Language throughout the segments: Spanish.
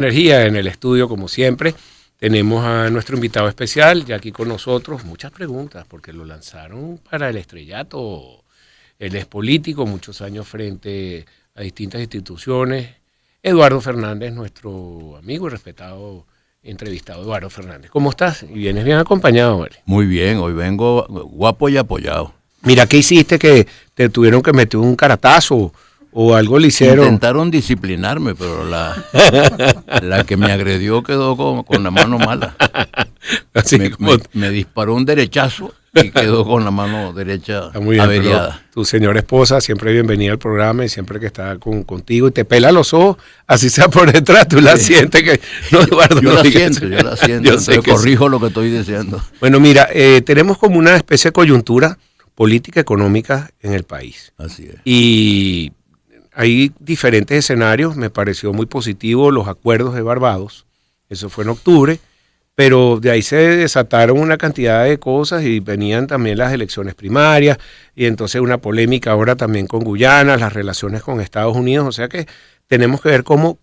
Energía en el estudio, como siempre. Tenemos a nuestro invitado especial, ya aquí con nosotros. Muchas preguntas, porque lo lanzaron para el estrellato. Él es político, muchos años frente a distintas instituciones. Eduardo Fernández, nuestro amigo y respetado entrevistado Eduardo Fernández. ¿Cómo estás? Y vienes bien acompañado, ¿vale? Muy bien, hoy vengo guapo y apoyado. Mira, ¿qué hiciste que te tuvieron que meter un caratazo o algo le hicieron? Intentaron disciplinarme, pero la que me agredió quedó con la mano mala. Así me disparó un derechazo y quedó con la mano derecha averiada. Tu señora esposa siempre bienvenida al programa y siempre que está contigo y te pela los ojos, así sea por detrás, tú la sientes que... No, Eduardo, yo la siento, entonces corrijo lo que estoy diciendo. Bueno, mira, tenemos como una especie de coyuntura política económica en el país. Así es. Y hay diferentes escenarios, me pareció muy positivo los acuerdos de Barbados, eso fue en octubre, pero de ahí se desataron una cantidad de cosas y venían también las elecciones primarias y entonces una polémica ahora también con Guyana, las relaciones con Estados Unidos, o sea que tenemos que ver cómo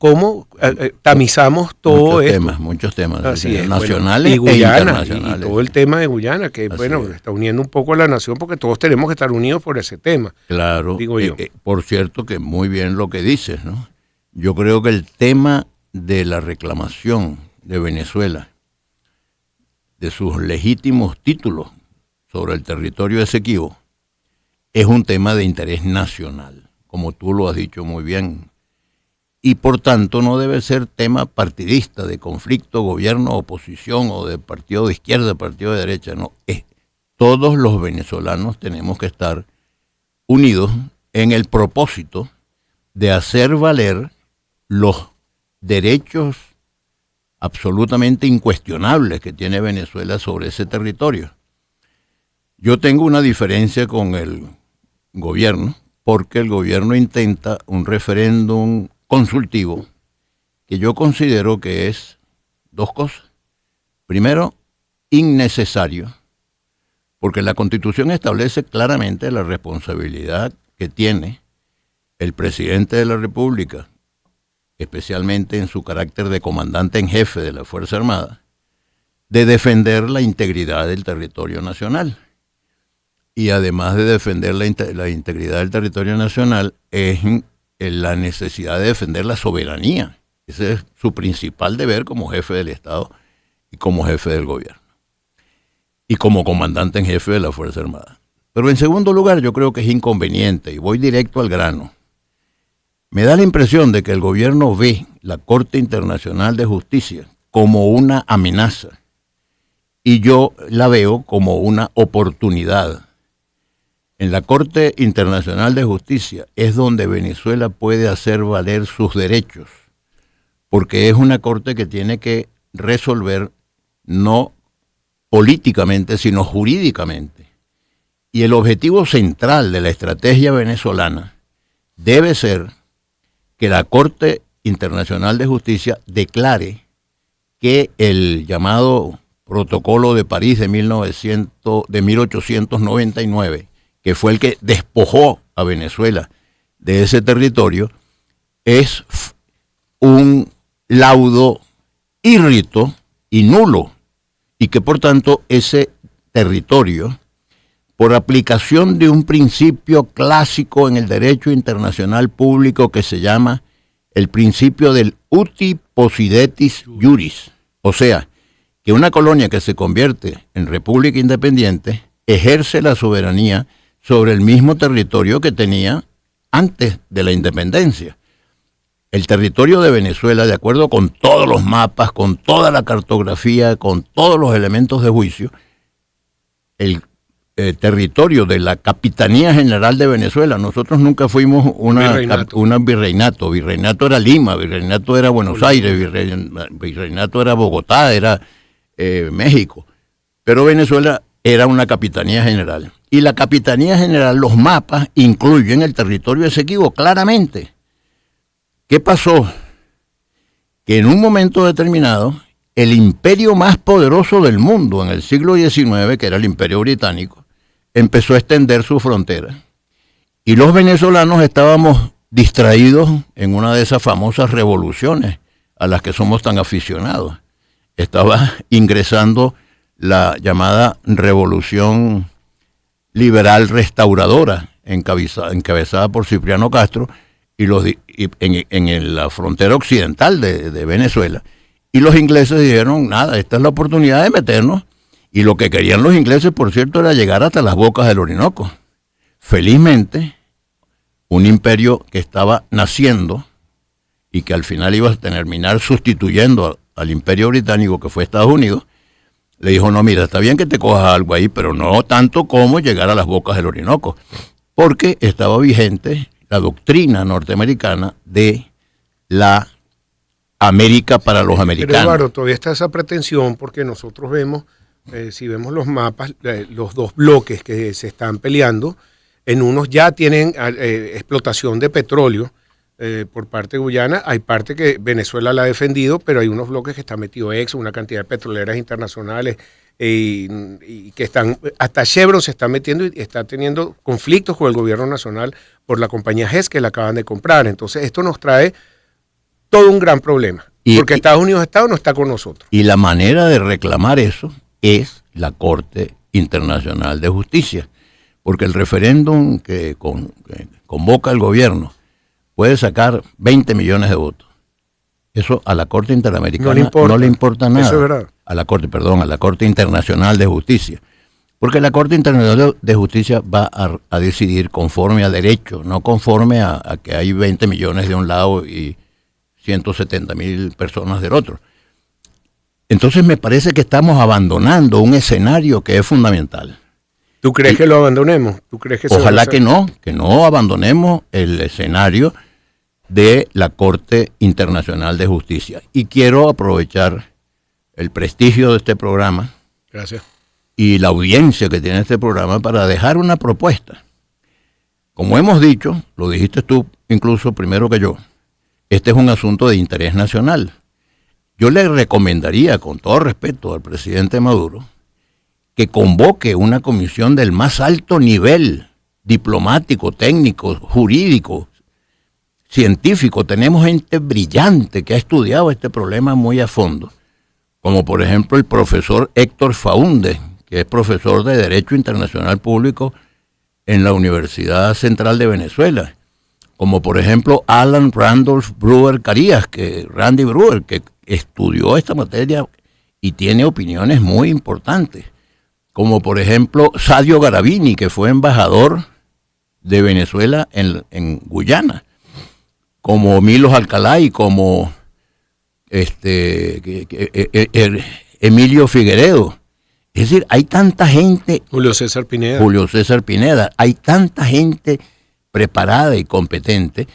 tamizamos todo esto. Muchos temas, nacionales y Guyana, e internacionales. Y todo el tema de Guyana, que está uniendo un poco a la nación porque todos tenemos que estar unidos por ese tema. Claro, digo yo. Por cierto que muy bien lo que dices, ¿no? Yo creo que el tema de la reclamación de Venezuela, de sus legítimos títulos sobre el territorio Esequibo, es un tema de interés nacional, como tú lo has dicho muy bien. Y por tanto no debe ser tema partidista, de conflicto, gobierno, oposición, o de partido de izquierda, partido de derecha, no. Todos los venezolanos tenemos que estar unidos en el propósito de hacer valer los derechos absolutamente incuestionables que tiene Venezuela sobre ese territorio. Yo tengo una diferencia con el gobierno, porque el gobierno intenta un referéndum consultivo que yo considero que es dos cosas. Primero, innecesario, porque la Constitución establece claramente la responsabilidad que tiene el presidente de la República, especialmente en su carácter de comandante en jefe de la Fuerza Armada, de defender la integridad del territorio nacional. Y además de defender la integridad del territorio nacional, es la necesidad de defender la soberanía. Ese es su principal deber como jefe del Estado y como jefe del gobierno. Y como comandante en jefe de la Fuerza Armada. Pero en segundo lugar, yo creo que es inconveniente, y voy directo al grano. Me da la impresión de que el gobierno ve la Corte Internacional de Justicia como una amenaza, y yo la veo como una oportunidad. En la Corte Internacional de Justicia es donde Venezuela puede hacer valer sus derechos, porque es una corte que tiene que resolver no políticamente, sino jurídicamente. Y el objetivo central de la estrategia venezolana debe ser que la Corte Internacional de Justicia declare que el llamado Protocolo de París de 1899, que fue el que despojó a Venezuela de ese territorio, es un laudo írrito y nulo, y que por tanto ese territorio, por aplicación de un principio clásico en el derecho internacional público que se llama el principio del uti possidetis iuris, o sea, que una colonia que se convierte en república independiente ejerce la soberanía sobre el mismo territorio que tenía antes de la independencia. El territorio de Venezuela, de acuerdo con todos los mapas, con toda la cartografía, con todos los elementos de juicio, el territorio de la Capitanía General de Venezuela, nosotros nunca fuimos una virreinato. Virreinato era Lima, virreinato era Buenos Aires, virreinato era Bogotá, era México. Pero Venezuela era una Capitanía General. Y la Capitanía General, los mapas incluyen el territorio Esequibo claramente. ¿Qué pasó? Que en un momento determinado, el imperio más poderoso del mundo en el siglo XIX, que era el Imperio Británico, empezó a extender su frontera. Y los venezolanos estábamos distraídos en una de esas famosas revoluciones a las que somos tan aficionados. Estaba ingresando la llamada Revolución Liberal Restauradora, encabezada por Cipriano Castro, en la frontera occidental de Venezuela. Y los ingleses dijeron, nada, esta es la oportunidad de meternos. Y lo que querían los ingleses, por cierto, era llegar hasta las bocas del Orinoco. Felizmente, un imperio que estaba naciendo y que al final iba a terminar sustituyendo al imperio británico, que fue Estados Unidos, le dijo, no, mira, está bien que te cojas algo ahí, pero no tanto como llegar a las bocas del Orinoco, porque estaba vigente la doctrina norteamericana de la América para los americanos. Pero Eduardo, todavía está esa pretensión, porque nosotros vemos, si vemos los mapas, los dos bloques que se están peleando, en unos ya tienen explotación de petróleo por parte de Guyana, hay parte que Venezuela la ha defendido, pero hay unos bloques que está metido Exxon, una cantidad de petroleras internacionales, y que están, hasta Chevron se está metiendo y está teniendo conflictos con el gobierno nacional por la compañía Hess que la acaban de comprar. Entonces esto nos trae todo un gran problema, porque Estados Unidos no está con nosotros. Y la manera de reclamar eso es la Corte Internacional de Justicia, porque el referéndum que convoca el gobierno puede sacar 20 millones de votos. Eso a la Corte Interamericana no le importa nada. Eso es verdad. A la Corte Internacional de Justicia. Porque la Corte Internacional de Justicia va a decidir conforme a derecho, no conforme a que hay 20 millones de un lado y 170.000 personas del otro. Entonces me parece que estamos abandonando un escenario que es fundamental. ¿Tú crees que lo abandonemos? ¿Tú crees que ojalá que no abandonemos el escenario de la Corte Internacional de Justicia. Y quiero aprovechar el prestigio de este programa. Gracias. Y la audiencia que tiene este programa para dejar una propuesta. Como hemos dicho, lo dijiste tú incluso primero que yo, este es un asunto de interés nacional. Yo le recomendaría, con todo respeto al presidente Maduro, que convoque una comisión del más alto nivel, diplomático, técnico, jurídico, científico. Tenemos gente brillante que ha estudiado este problema muy a fondo, como por ejemplo el profesor Héctor Faúndez, que es profesor de Derecho Internacional Público en la Universidad Central de Venezuela, como por ejemplo Alan Randolph Brewer Carías, Randy Brewer, que estudió esta materia y tiene opiniones muy importantes, como por ejemplo Sadio Garavini, que fue embajador de Venezuela en Guyana, como Milos Alcalá y como Emilio Figueredo. Es decir, hay tanta gente. Julio César Pineda. Hay tanta gente preparada y competente,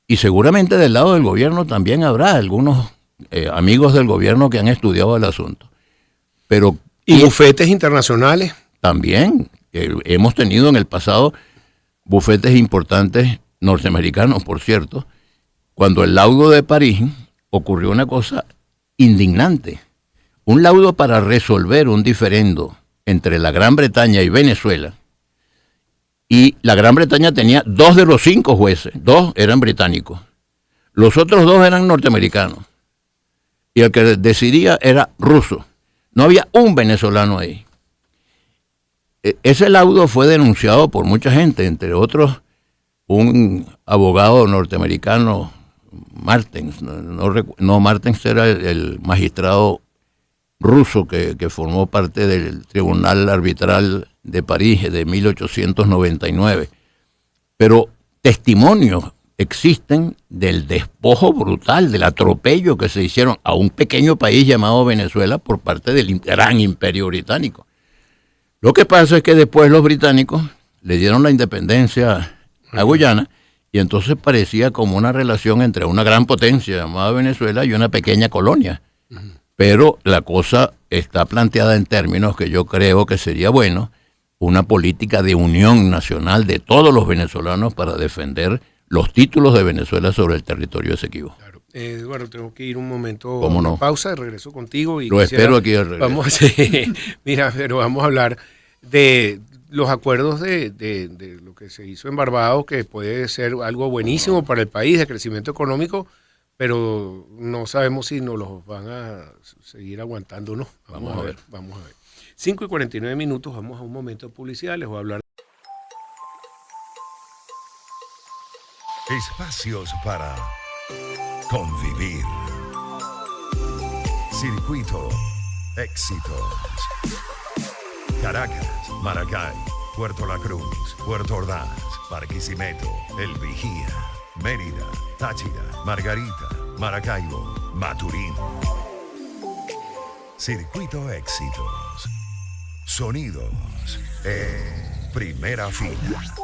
y seguramente del lado del gobierno también habrá algunos amigos del gobierno que han estudiado el asunto. Pero ¿y bufetes internacionales? También. Hemos tenido en el pasado bufetes importantes norteamericanos, por cierto. Cuando el laudo de París ocurrió una cosa indignante. Un laudo para resolver un diferendo entre la Gran Bretaña y Venezuela. Y la Gran Bretaña tenía 2 de los 5 jueces, 2 eran británicos. Los otros 2 eran norteamericanos. Y el que decidía era ruso. No había un venezolano ahí. Ese laudo fue denunciado por mucha gente, entre otros un abogado norteamericano, Martens. No, Martens era el magistrado ruso que formó parte del Tribunal Arbitral de París de 1899. Pero testimonios existen del despojo brutal, del atropello que se hicieron a un pequeño país llamado Venezuela por parte del gran imperio británico. Lo que pasa es que después los británicos le dieron la independencia a Guyana, y entonces parecía como una relación entre una gran potencia llamada Venezuela y una pequeña colonia. Pero la cosa está planteada en términos que yo creo que sería bueno, una política de unión nacional de todos los venezolanos para defender los títulos de Venezuela sobre el territorio Esequibo. Claro. Eduardo, tengo que ir un momento a una pausa, regreso contigo. Y lo espero aquí al regreso. Mira, pero vamos a hablar de los acuerdos de lo que se hizo en Barbados, que puede ser algo buenísimo para el país, de crecimiento económico, pero no sabemos si nos los van a seguir aguantando o no. Vamos a ver. 5:49, vamos a un momento de publicidad, les voy a hablar. Espacios para convivir. Circuito Éxitos. Caracas, Maracay, Puerto La Cruz, Puerto Ordaz, Barquisimeto, El Vigía, Mérida, Táchira, Margarita, Maracaibo, Maturín. Circuito Éxitos. Sonidos en primera fila.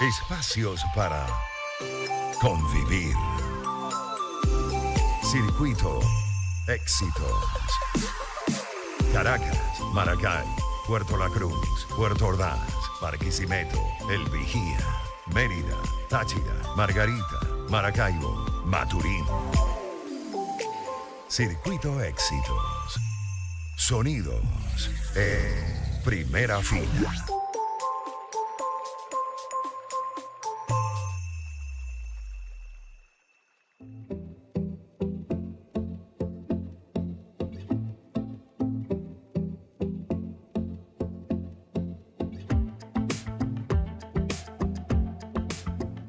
Espacios para convivir. Circuito Éxitos. Caracas, Maracay, Puerto La Cruz, Puerto Ordaz, Barquisimeto, El Vigía, Mérida, Táchira, Margarita, Maracaibo, Maturín. Circuito Éxitos. Sonidos en primera fila.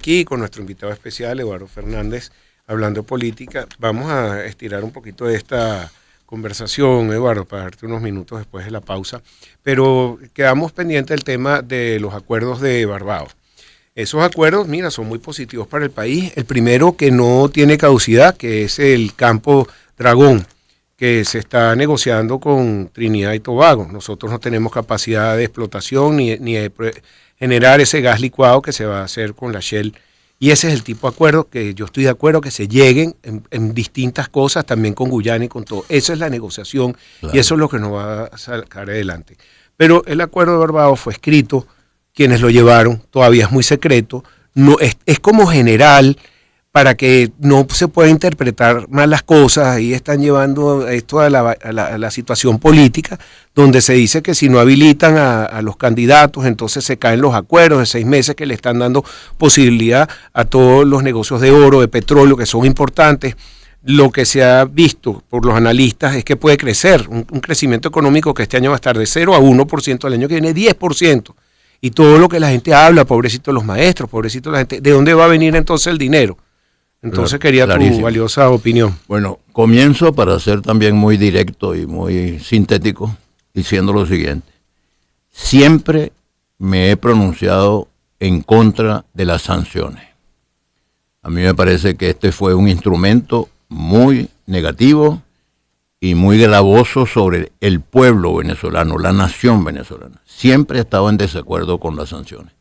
aquí con nuestro invitado especial, Eduardo Fernández, hablando de política. Vamos a estirar un poquito de esta conversación, Eduardo, para darte unos minutos después de la pausa, pero quedamos pendientes del tema de los acuerdos de Barbados. Esos acuerdos, mira, son muy positivos para el país. El primero que no tiene caducidad, que es el campo Dragón, que se está negociando con Trinidad y Tobago. Nosotros no tenemos capacidad de explotación ni de generar ese gas licuado que se va a hacer con la Shell. Y ese es el tipo de acuerdo que yo estoy de acuerdo que se lleguen en distintas cosas, también con Guyana y con todo. Esa es la negociación, claro. Y eso es lo que nos va a sacar adelante. Pero el acuerdo de Barbados fue escrito, quienes lo llevaron, todavía es muy secreto, no, es como general para que no se pueda interpretar mal las cosas. Ahí están llevando esto a la situación política, donde se dice que si no habilitan a los candidatos, entonces se caen los acuerdos de 6 meses que le están dando posibilidad a todos los negocios de oro, de petróleo, que son importantes. Lo que se ha visto por los analistas es que puede crecer, un crecimiento económico que este año va a estar de 0 a 1%, al año que viene 10%. Y todo lo que la gente habla, pobrecito los maestros, pobrecito la gente, ¿de dónde va a venir entonces el dinero? Entonces quería tu valiosa opinión. Bueno, comienzo para ser también muy directo y muy sintético, diciendo lo siguiente. Siempre me he pronunciado en contra de las sanciones. A mí me parece que este fue un instrumento muy negativo y muy gravoso sobre el pueblo venezolano, la nación venezolana. Siempre he estado en desacuerdo con las sanciones.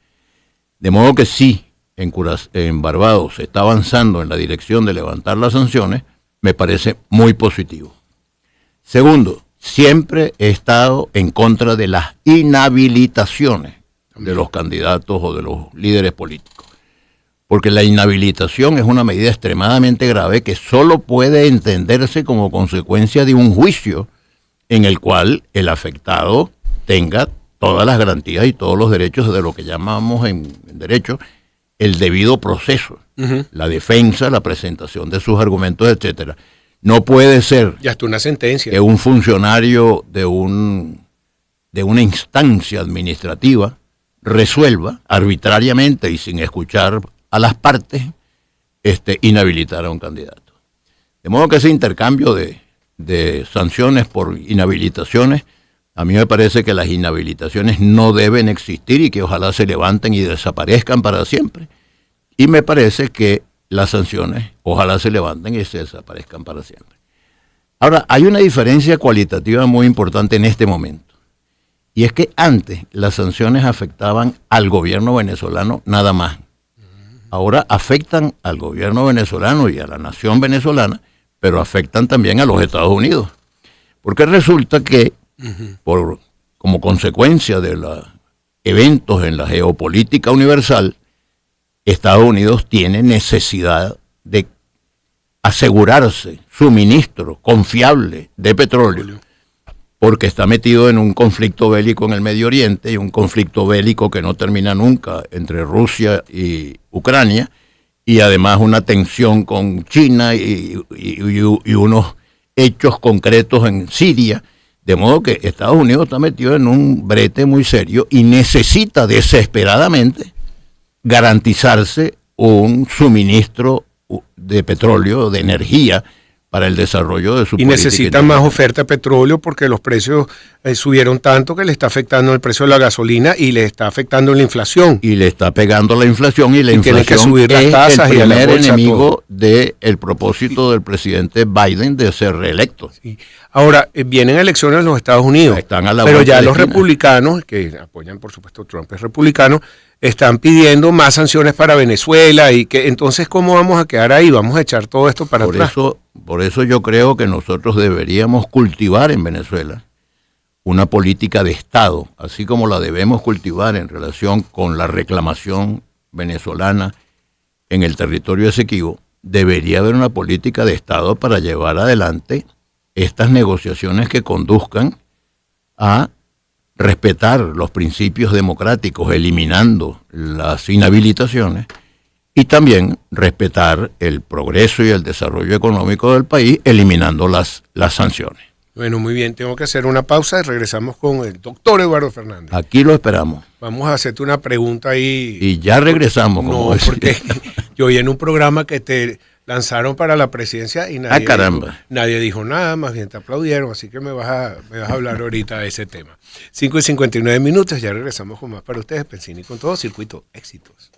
De modo que sí, en Barbados se está avanzando en la dirección de levantar las sanciones, me parece muy positivo. Segundo, siempre he estado en contra de las inhabilitaciones de los candidatos o de los líderes políticos, porque la inhabilitación es una medida extremadamente grave que solo puede entenderse como consecuencia de un juicio en el cual el afectado tenga todas las garantías y todos los derechos de lo que llamamos en derecho el debido proceso, la defensa, la presentación de sus argumentos, etcétera. No puede ser ya hasta una sentencia que un funcionario de una instancia administrativa resuelva arbitrariamente y sin escuchar a las partes inhabilitar a un candidato. De modo que ese intercambio de sanciones por inhabilitaciones, a mí me parece que las inhabilitaciones no deben existir y que ojalá se levanten y desaparezcan para siempre. Y me parece que las sanciones ojalá se levanten y se desaparezcan para siempre. Ahora, hay una diferencia cualitativa muy importante en este momento. Y es que antes las sanciones afectaban al gobierno venezolano nada más. Ahora afectan al gobierno venezolano y a la nación venezolana, pero afectan también a los Estados Unidos. Porque resulta que como consecuencia de los eventos en la geopolítica universal, Estados Unidos tiene necesidad de asegurarse suministro confiable de petróleo, porque está metido en un conflicto bélico en el Medio Oriente y un conflicto bélico que no termina nunca entre Rusia y Ucrania, y además una tensión con China y unos hechos concretos en Siria. De modo que Estados Unidos está metido en un brete muy serio y necesita desesperadamente garantizarse un suministro de petróleo, de energía, para el desarrollo de su política. Y necesita más oferta de petróleo porque los precios subieron tanto que le está afectando el precio de la gasolina y le está afectando la inflación. Y le está pegando la inflación, y la inflación tiene que subir las tasas es el primer y a la bolsa, enemigo del propósito del presidente Biden de ser reelecto. Sí. Ahora, vienen elecciones en los Estados Unidos, pero ya los republicanos, que apoyan por supuesto Trump es republicano, están pidiendo más sanciones para Venezuela, y que entonces ¿cómo vamos a quedar ahí? Vamos a echar todo esto para atrás. Por eso yo creo que nosotros deberíamos cultivar en Venezuela una política de Estado, así como la debemos cultivar en relación con la reclamación venezolana en el territorio Esequibo. Debería haber una política de Estado para llevar adelante estas negociaciones que conduzcan a respetar los principios democráticos, eliminando las inhabilitaciones, y también respetar el progreso y el desarrollo económico del país, eliminando las sanciones. Bueno, muy bien, tengo que hacer una pausa y regresamos con el doctor Eduardo Fernández. Aquí lo esperamos. Vamos a hacerte una pregunta ahí. Y ya regresamos. No, porque yo oí en un programa que te lanzaron para la presidencia y caramba. Nadie dijo nada, más bien te aplaudieron, así que me vas a hablar ahorita de ese tema. 5:59, ya regresamos con más para ustedes, Pensini con todo, circuito éxitos.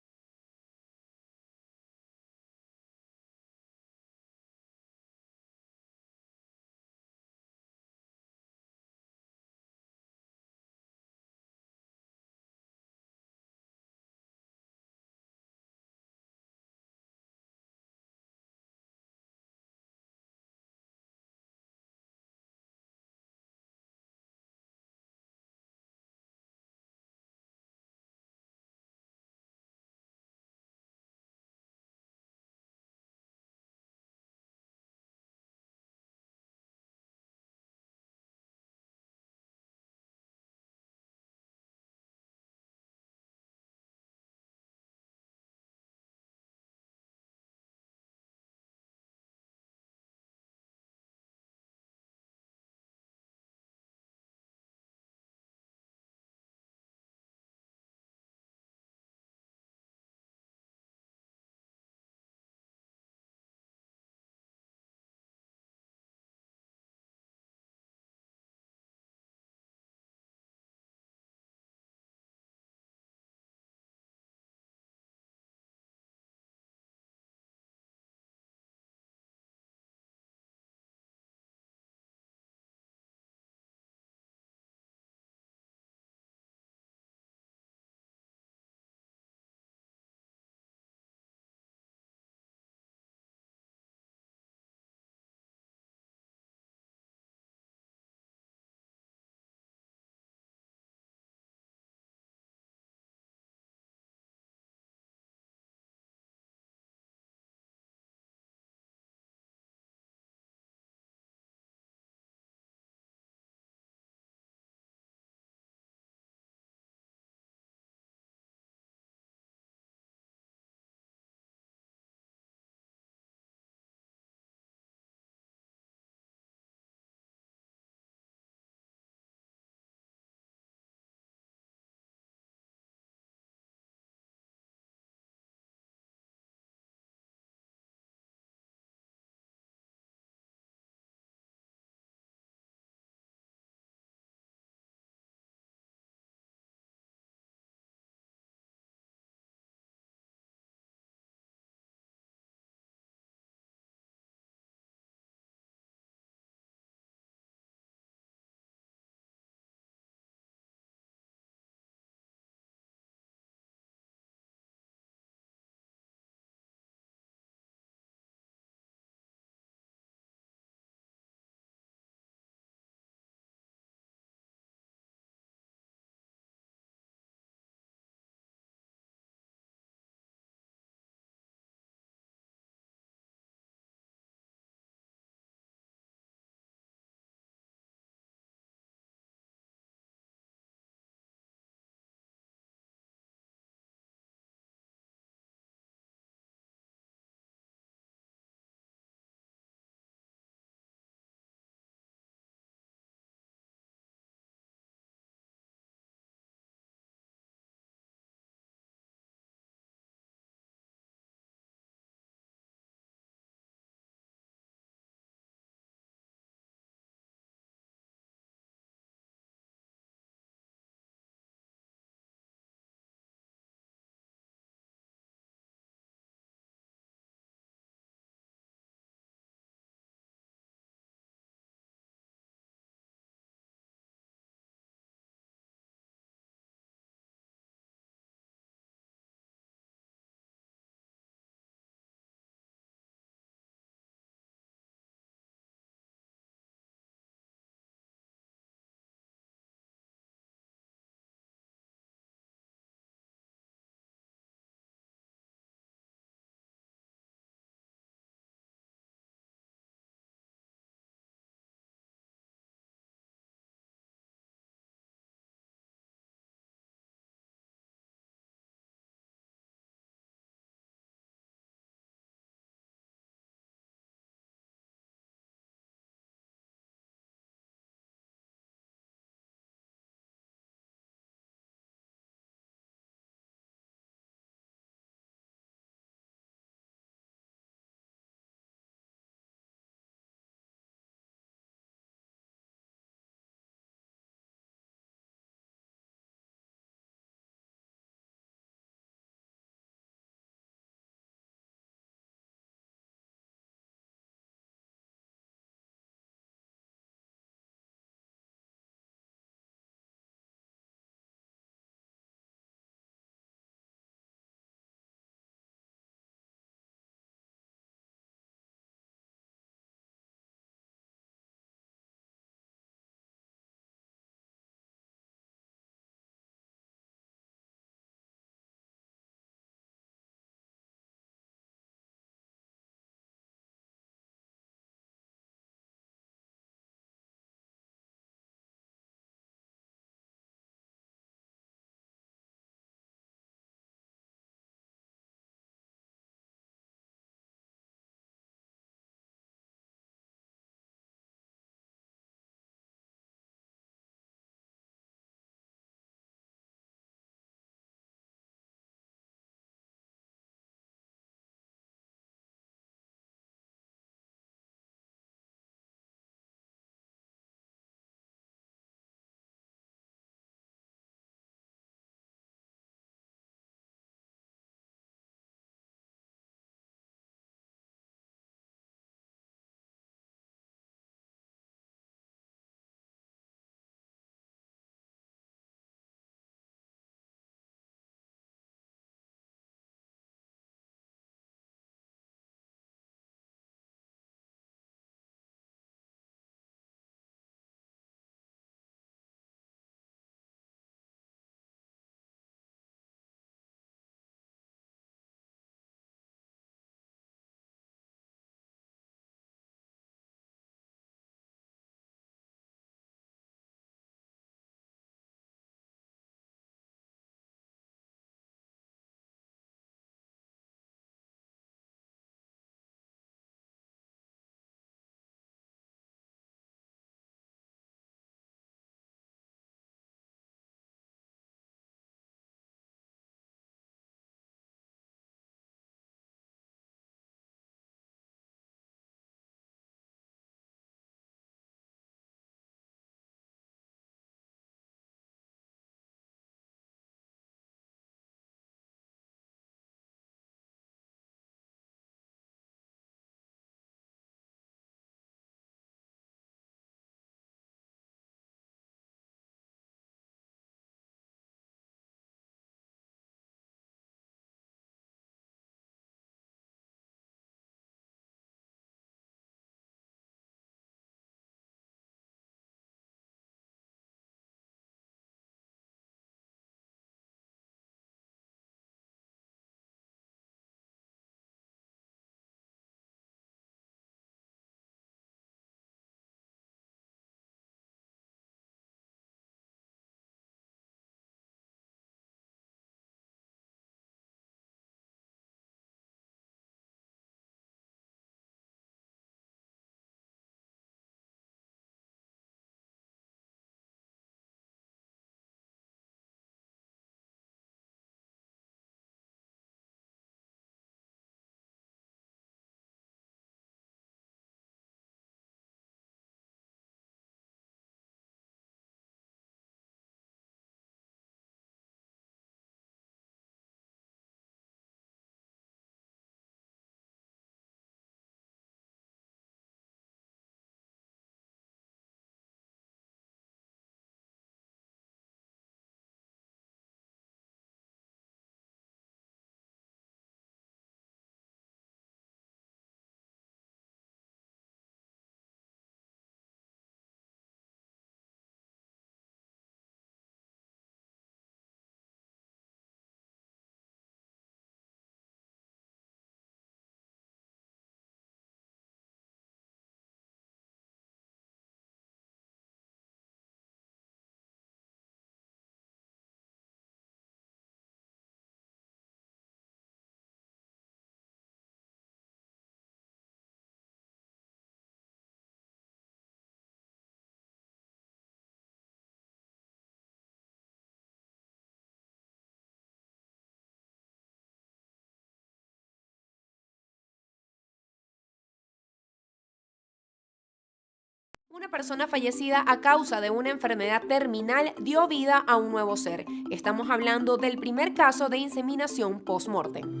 Una persona fallecida a causa de una enfermedad terminal dio vida a un nuevo ser. Estamos hablando del primer caso de inseminación post-mortem.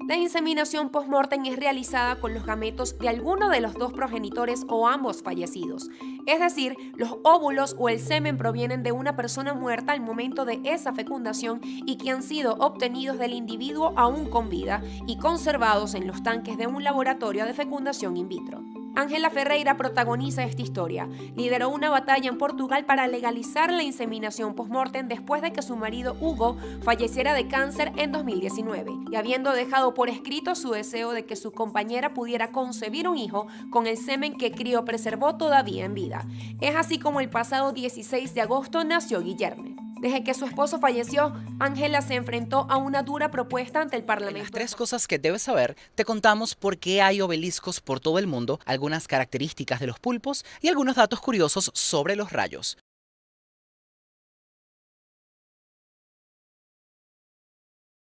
La inseminación post-mortem es realizada con los gametos de alguno de los dos progenitores o ambos fallecidos. Es decir, los óvulos o el semen provienen de una persona muerta al momento de esa fecundación y que han sido obtenidos del individuo aún con vida y conservados en los tanques de un laboratorio de fecundación in vitro. Ángela Ferreira protagoniza esta historia. Lideró una batalla en Portugal para legalizar la inseminación post-mortem después de que su marido Hugo falleciera de cáncer en 2019 y habiendo dejado por escrito su deseo de que su compañera pudiera concebir un hijo con el semen que criopreservó todavía en vida. Es así como el pasado 16 de agosto nació Guillermo. Desde que su esposo falleció, Ángela se enfrentó a una dura propuesta ante el Parlamento. En las 3 cosas que debes saber, te contamos por qué hay obeliscos por todo el mundo, algunas características de los pulpos y algunos datos curiosos sobre los rayos.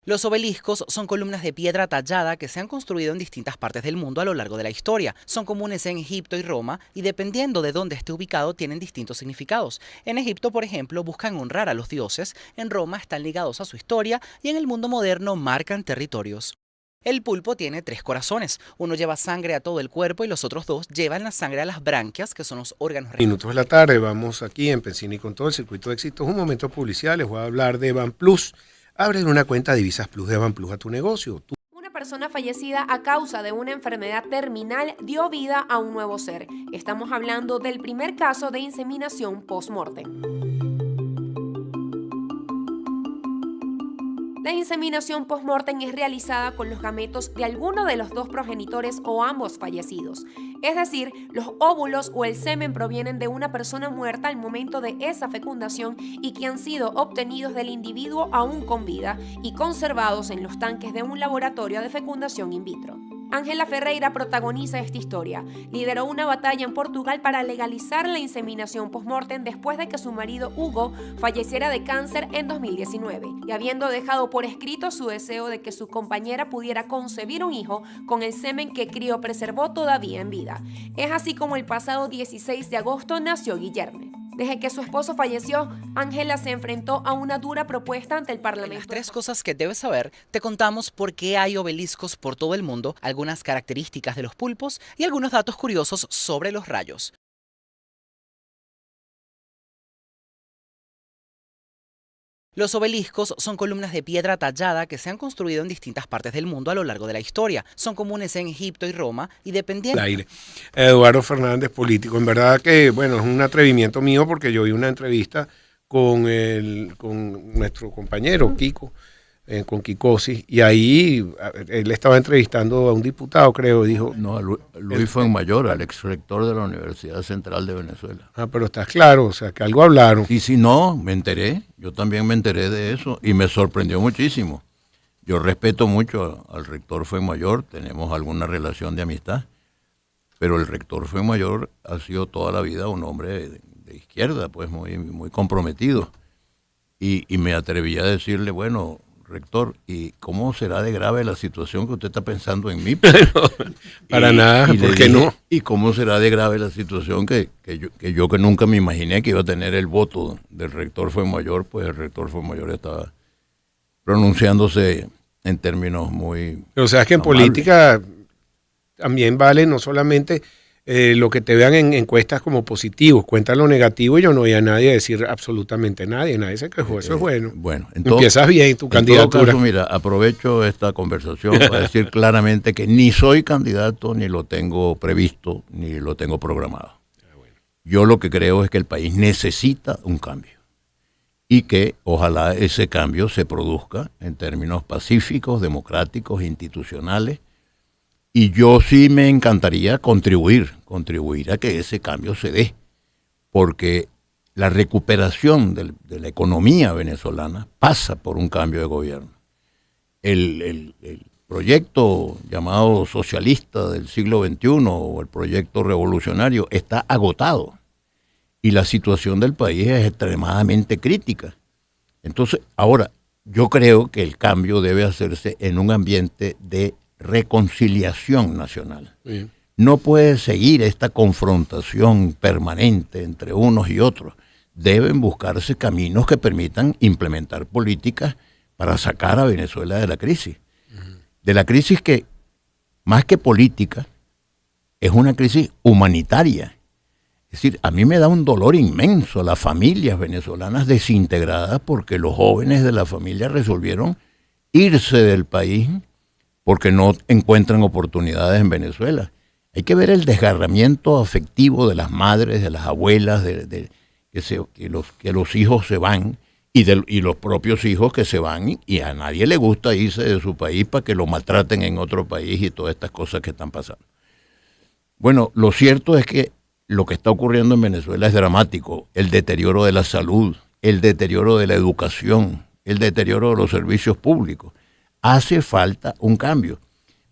Los obeliscos son columnas de piedra tallada que se han construido en distintas partes del mundo a lo largo de la historia. Son comunes en Egipto y Roma y dependiendo de dónde esté ubicado tienen distintos significados. En Egipto, por ejemplo, buscan honrar a los dioses, en Roma están ligados a su historia y en el mundo moderno marcan territorios. El pulpo tiene 3 corazones. Uno lleva sangre a todo el cuerpo y los otros 2 llevan la sangre a las branquias, que son los órganos. Minutos de la tarde, vamos aquí en Pensini y con todo el circuito de éxitos. Un momento publicidad, les voy a hablar de Ban Plus. Abre una cuenta Divisas Plus de Ban Plus a tu negocio. Una persona fallecida a causa de una enfermedad terminal dio vida a un nuevo ser. Estamos hablando del primer caso de inseminación post-mortem. La inseminación post-mortem es realizada con los gametos de alguno de los dos progenitores o ambos fallecidos. Es decir, los óvulos o el semen provienen de una persona muerta al momento de esa fecundación y que han sido obtenidos del individuo aún con vida y conservados en los tanques de un laboratorio de fecundación in vitro. Ángela Ferreira protagoniza esta historia. Lideró una batalla en Portugal para legalizar la inseminación post-mortem después de que su marido Hugo falleciera de cáncer en 2019 y habiendo dejado por escrito su deseo de que su compañera pudiera concebir un hijo con el semen que criopreservó todavía en vida. Es así como el pasado 16 de agosto nació Guillermo. Desde que su esposo falleció, Ángela se enfrentó a una dura propuesta ante el Parlamento. En las 3 cosas que debes saber, te contamos por qué hay obeliscos por todo el mundo, algunas características de los pulpos y algunos datos curiosos sobre los rayos. Los obeliscos son columnas de piedra tallada que se han construido en distintas partes del mundo a lo largo de la historia. Son comunes en Egipto y Roma y dependiendo... Eduardo Fernández, político. En verdad que, bueno, es un atrevimiento mío porque yo vi una entrevista con nuestro compañero Kiko, con Kikosi, y ahí él estaba entrevistando a un diputado, creo, y dijo... No, a Luis Fuenmayor, al ex rector de la Universidad Central de Venezuela. Ah, pero está claro, o sea, que algo hablaron. Sí, no, me enteré, yo también me enteré de eso y me sorprendió muchísimo. Yo respeto mucho al rector Fuenmayor, tenemos alguna relación de amistad, pero el rector Fuenmayor ha sido toda la vida un hombre de izquierda, pues muy comprometido. Y me atreví a decirle, bueno, rector, ¿y cómo será de grave la situación que usted está pensando en mí? Para nada, ¿por qué no? ¿Y cómo será de grave la situación que yo que nunca me imaginé que iba a tener el voto del rector Fuenmayor? Pues el rector Fuenmayor estaba pronunciándose en términos muy... Pero sabes que en amables. política también vale no solamente lo que te vean en encuestas como positivos, cuenta lo negativo y yo no oí a nadie decir absolutamente nadie se quejó, eso es bueno. Bueno, empiezas bien tu candidatura. En todo caso, mira, aprovecho esta conversación para decir claramente que ni soy candidato, ni lo tengo previsto, ni lo tengo programado. Yo lo que creo es que el país necesita un cambio y que ojalá ese cambio se produzca en términos pacíficos, democráticos, institucionales. Y yo sí me encantaría contribuir a que ese cambio se dé, porque la recuperación de la economía venezolana pasa por un cambio de gobierno. El proyecto llamado socialista del siglo XXI o el proyecto revolucionario está agotado y la situación del país es extremadamente crítica. Entonces, ahora, yo creo que el cambio debe hacerse en un ambiente de reconciliación nacional. Bien. No puede seguir esta confrontación permanente entre unos y otros. Deben buscarse caminos que permitan implementar políticas para sacar a Venezuela de la crisis. De la crisis que, más que política, es una crisis humanitaria. Es decir, a mí me da un dolor inmenso las familias venezolanas desintegradas porque los jóvenes de la familia resolvieron irse del país porque no encuentran oportunidades en Venezuela. Hay que ver el desgarramiento afectivo de las madres, de las abuelas, que los hijos se van y los propios hijos que se van y a nadie le gusta irse de su país para que lo maltraten en otro país y todas estas cosas que están pasando. Bueno, lo cierto es que lo que está ocurriendo en Venezuela es dramático. El deterioro de la salud, el deterioro de la educación, el deterioro de los servicios públicos. Hace falta un cambio.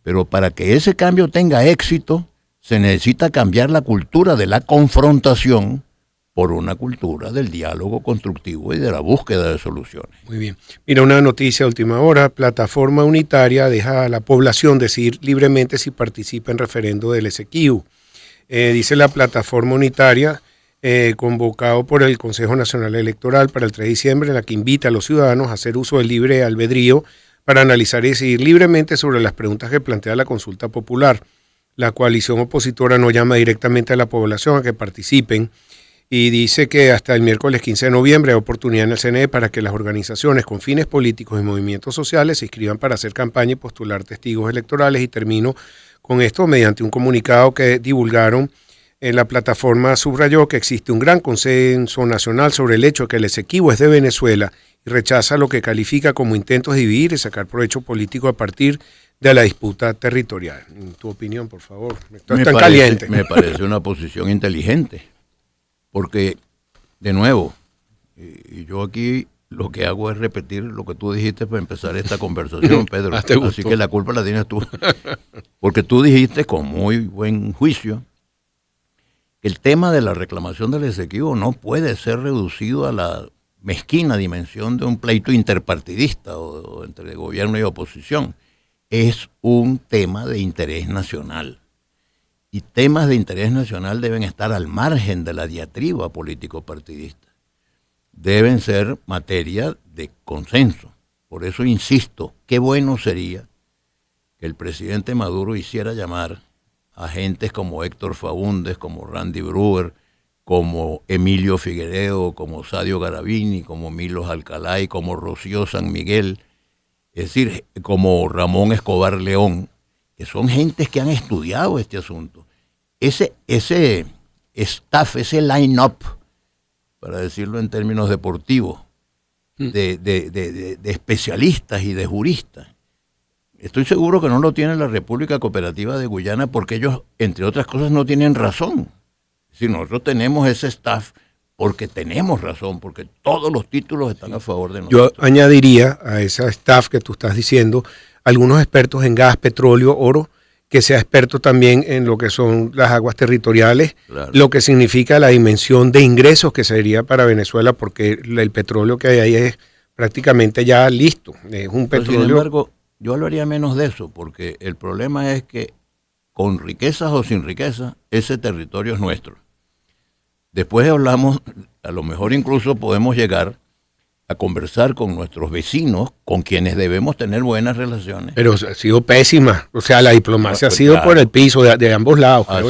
Pero para que ese cambio tenga éxito, se necesita cambiar la cultura de la confrontación por una cultura del diálogo constructivo y de la búsqueda de soluciones. Muy bien. Mira, una noticia de última hora. Plataforma Unitaria deja a la población decidir libremente si participa en referendo del Esequibo. Dice la Plataforma Unitaria, convocado por el Consejo Nacional Electoral para el 3 de diciembre, en la que invita a los ciudadanos a hacer uso del libre albedrío para analizar y decidir libremente sobre las preguntas que plantea la consulta popular. La coalición opositora no llama directamente a la población a que participen y dice que hasta el miércoles 15 de noviembre hay oportunidad en el CNE para que las organizaciones con fines políticos y movimientos sociales se inscriban para hacer campaña y postular testigos electorales. Y termino con esto, mediante un comunicado que divulgaron en la plataforma, subrayó que existe un gran consenso nacional sobre el hecho de que el Esequibo es de Venezuela y rechaza lo que califica como intentos de dividir y sacar provecho político a partir de la disputa territorial. En tu opinión, por favor. Esto está caliente. Me parece una posición inteligente, porque, de nuevo, y yo aquí lo que hago es repetir lo que tú dijiste para empezar esta conversación, Pedro. Así que la culpa la tienes tú. Porque tú dijiste con muy buen juicio que el tema de la reclamación del Esequibo no puede ser reducido a la mezquina dimensión de un pleito interpartidista o entre gobierno y oposición. Es un tema de interés nacional. Y temas de interés nacional deben estar al margen de la diatriba político-partidista. Deben ser materia de consenso. Por eso insisto, qué bueno sería que el presidente Maduro hiciera llamar a gentes como Héctor Faúndez, como Randy Brewer, como Emilio Figueredo, como Sadio Garavini, como Milos Alcalay, como Rocío San Miguel, es decir, como Ramón Escobar León, que son gentes que han estudiado este asunto. Ese staff, ese line-up, para decirlo en términos deportivos, de especialistas y de juristas. Estoy seguro que no lo tiene la República Cooperativa de Guyana porque ellos, entre otras cosas, no tienen razón. Si nosotros tenemos ese staff porque tenemos razón, porque todos los títulos están a favor de nosotros. Yo añadiría a ese staff que tú estás diciendo algunos expertos en gas, petróleo, oro, que sea experto también en lo que son las aguas territoriales, claro, lo que significa la dimensión de ingresos que sería para Venezuela, porque el petróleo que hay ahí es prácticamente ya listo. Es un petróleo. Sin embargo, yo hablaría menos de eso, porque el problema es que con riquezas o sin riquezas, ese territorio es nuestro. Después hablamos, a lo mejor incluso podemos llegar a conversar con nuestros vecinos, con quienes debemos tener buenas relaciones. Pero ha sido pésima, o sea, la diplomacia ha sido claro, por el piso de ambos lados. Ha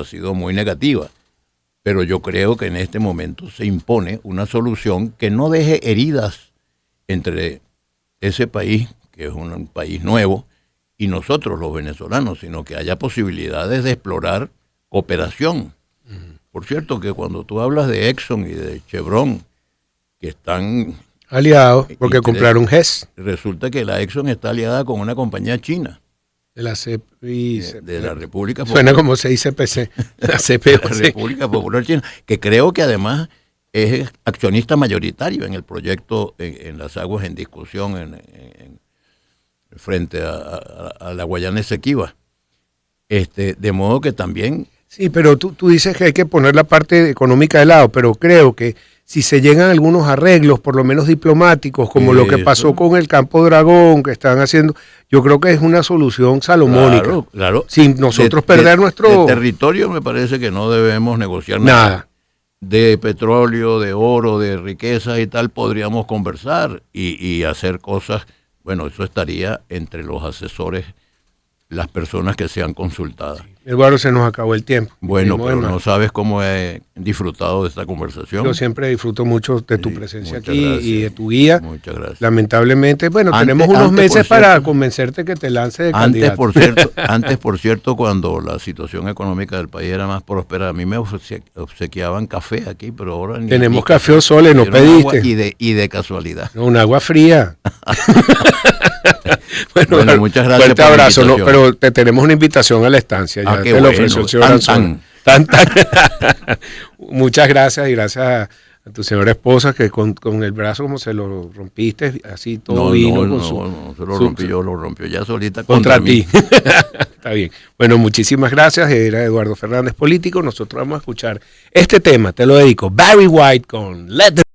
sido muy negativa, pero yo creo que en este momento se impone una solución que no deje heridas entre ese país, que es un país nuevo, y nosotros los venezolanos, sino que haya posibilidades de explorar cooperación. Por cierto, que cuando tú hablas de Exxon y de Chevron, que están aliados porque compraron GES. Resulta que la Exxon está aliada con una compañía china. De la de la República Popular. Suena como se dice PC. La CPC. La República Popular China, que creo que además es accionista mayoritario en el proyecto en las aguas en discusión frente a la Guayana Esequiba. De modo que también... Sí, pero tú dices que hay que poner la parte económica de lado, pero creo que si se llegan a algunos arreglos, por lo menos diplomáticos, como lo que pasó con el Campo Dragón, que están haciendo, yo creo que es una solución salomónica. Claro. Sin nosotros perder nuestro... De territorio me parece que no debemos negociar nada. De petróleo, de oro, de riqueza y tal, podríamos conversar y hacer cosas. Bueno, eso estaría entre los asesores, las personas que sean consultadas. Eduardo, se nos acabó el tiempo. Bueno, pero no sabes cómo he disfrutado de esta conversación. Yo siempre disfruto mucho de tu presencia aquí gracias. Y de tu guía. Muchas gracias. Lamentablemente, bueno, tenemos unos meses para convencerte que te lance de candidato. Antes, por cierto, cuando la situación económica del país era más próspera, a mí me obsequiaban café aquí, pero ahora ni... Tenemos café o sole, no pediste. Y de casualidad. No, un agua fría. Bueno, muchas gracias. Fuerte abrazo, no, pero te tenemos una invitación a la estancia. Ya te lo ofreció el señor Anzón. Muchas gracias y gracias a tu señora esposa que con el brazo como se lo rompiste, así todo vino. No, se lo rompí yo, lo rompió ya solita contra ti. Está bien. Bueno, muchísimas gracias. Era Eduardo Fernández, político. Nosotros vamos a escuchar este tema, te lo dedico. Barry White con Let the